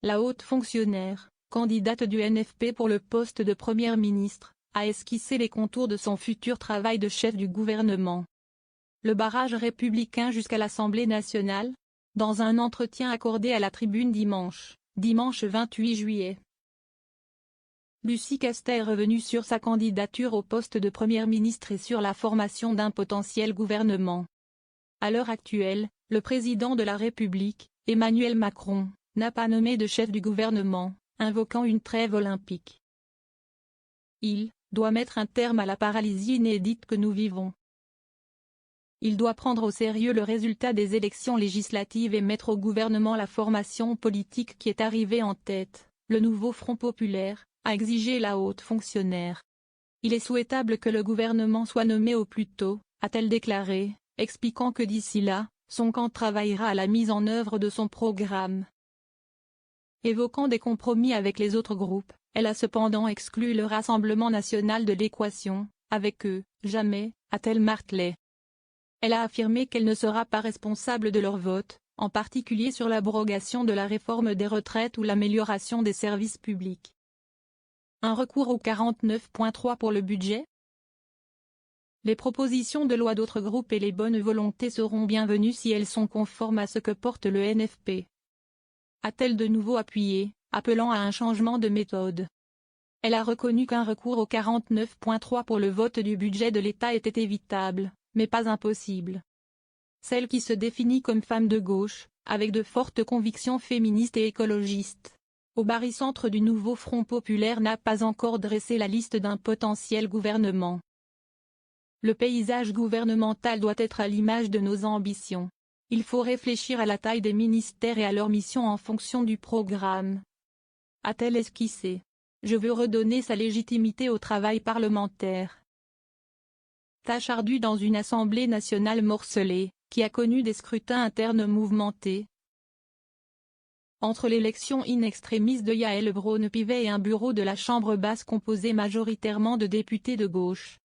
La haute fonctionnaire, candidate du NFP pour le poste de Première ministre, a esquissé les contours de son futur travail de chef du gouvernement. Le barrage républicain jusqu'à l'Assemblée nationale? Dans un entretien accordé à la Tribune dimanche 28 juillet. Lucie Castet est revenue sur sa candidature au poste de Première ministre et sur la formation d'un potentiel gouvernement. À l'heure actuelle, le président de la République, Emmanuel Macron, n'a pas nommé de chef du gouvernement, invoquant une trêve olympique. Il doit mettre un terme à la paralysie inédite que nous vivons. Il doit prendre au sérieux le résultat des élections législatives et mettre au gouvernement la formation politique qui est arrivée en tête, le nouveau Front populaire, a exigé la haute fonctionnaire. Il est souhaitable que le gouvernement soit nommé au plus tôt, a-t-elle déclaré, expliquant que d'ici là, son camp travaillera à la mise en œuvre de son programme. Évoquant des compromis avec les autres groupes, elle a cependant exclu le Rassemblement national de l'équation, avec eux, jamais, a-t-elle martelé. Elle a affirmé qu'elle ne sera pas responsable de leur vote, en particulier sur l'abrogation de la réforme des retraites ou l'amélioration des services publics. Un recours au 49.3 pour le budget? Les propositions de loi d'autres groupes et les bonnes volontés seront bienvenues si elles sont conformes à ce que porte le NFP. A-t-elle de nouveau appuyé, appelant à un changement de méthode? Elle a reconnu qu'un recours au 49.3 pour le vote du budget de l'État était évitable, mais pas impossible. Celle qui se définit comme femme de gauche, avec de fortes convictions féministes et écologistes, au barycentre du nouveau Front populaire n'a pas encore dressé la liste d'un potentiel gouvernement. Le paysage gouvernemental doit être à l'image de nos ambitions. Il faut réfléchir à la taille des ministères et à leur mission en fonction du programme. A-t-elle esquissé? Je veux redonner sa légitimité au travail parlementaire. Tâche ardue dans une Assemblée nationale morcelée, qui a connu des scrutins internes mouvementés. Entre l'élection in extremis de Yael Braun-Pivet et un bureau de la Chambre basse composé majoritairement de députés de gauche,